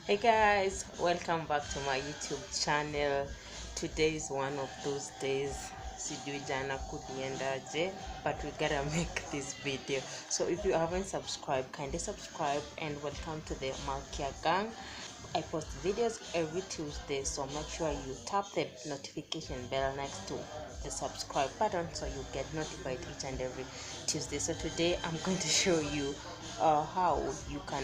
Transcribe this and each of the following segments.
Hey guys, welcome back to my YouTube channel. Today is one of those days sijui jana kuliendaje, but we gotta make this video. So if you haven't subscribed, kindly subscribe and welcome to the Malkia gang. I post videos every Tuesday, so make sure you tap the notification bell next to the subscribe button so you get notified each and every Tuesday. So today I'm going to show you how you can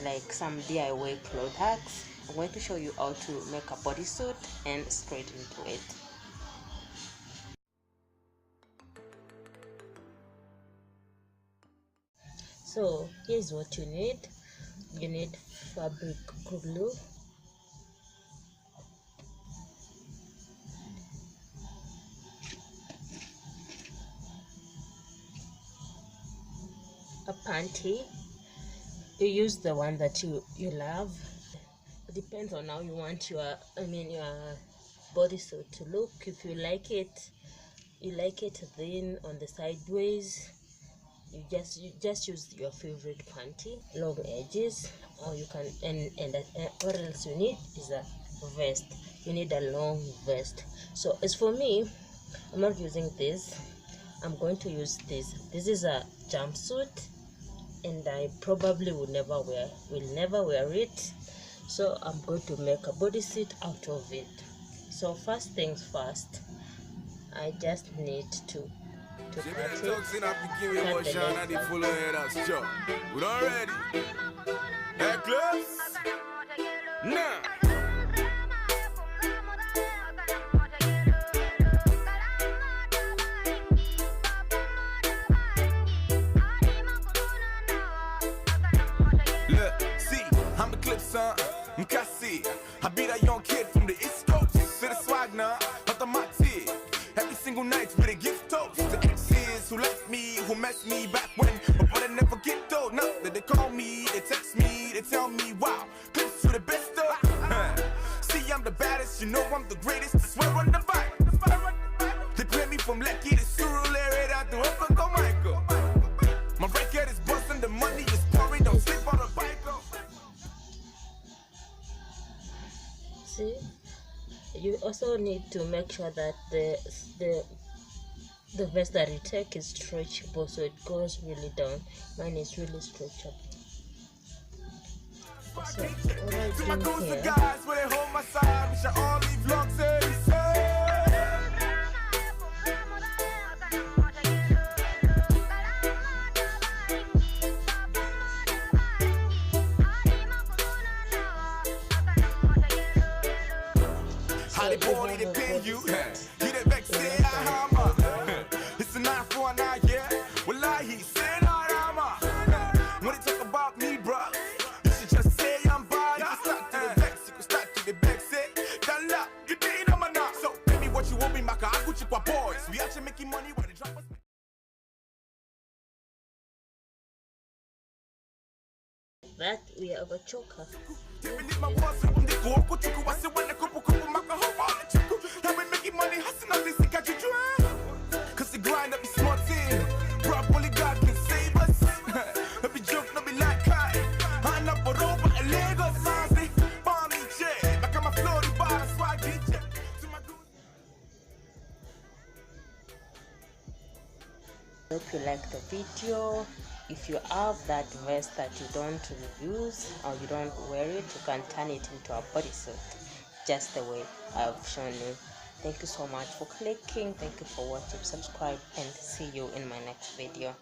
like some DIY cloth hacks. I'm going to show you how to make a bodysuit and straight into it. So here's what you need. You need fabric glue, a panty. You use the one that you love. It depends on how you want your bodysuit to look. If you like it thin on the sideways, you just use your favorite panty, long edges, or you can and what else you need is a vest. You need a long vest. So as for me, I'm not using this. I'm going to use this. This is a jumpsuit and I probably will never wear it. So I'm going to make a bodysuit out of it. So first things first, I just need to cut it. I be that young kid from the East Coast. To the swag now, but the Mati. Every single night with a gift toast. The exes who left me, who messed me back when. But I never get told. Now that they call me, they text me, they tell me, wow, close to the best of. See, I'm the baddest, you know I'm the greatest. I swear on the vibe. They play me from Lecky to Surulere down to Uncle Michael. My record is busting, the money is pouring. Don't sleep on a bike. See, you also need to make sure that the vest that you take is stretchable, so it goes really down. Mine is really stretchable. So what I do here, it's a 949, yeah. Well, he said, when they talk about me, bro, you should just say I'm bad. You can start to the vex, you can start to the vex. Dala, you did on my knock. So, baby, what you want me, Maka? I got you for boys. We actually making money when they drop us. that we have a choker. Cause the grind up is smart in. Only God can save us. Every joke no be like Kai. I'm up for over a Lagos. Bommy J. Back on my Florida bar, swag DJ. Hope you like the video. If you have that vest that you don't use or you don't wear it, you can turn it into a bodysuit just the way I've shown you. Thank you so much for clicking. Thank you for watching. Subscribe and see you in my next video.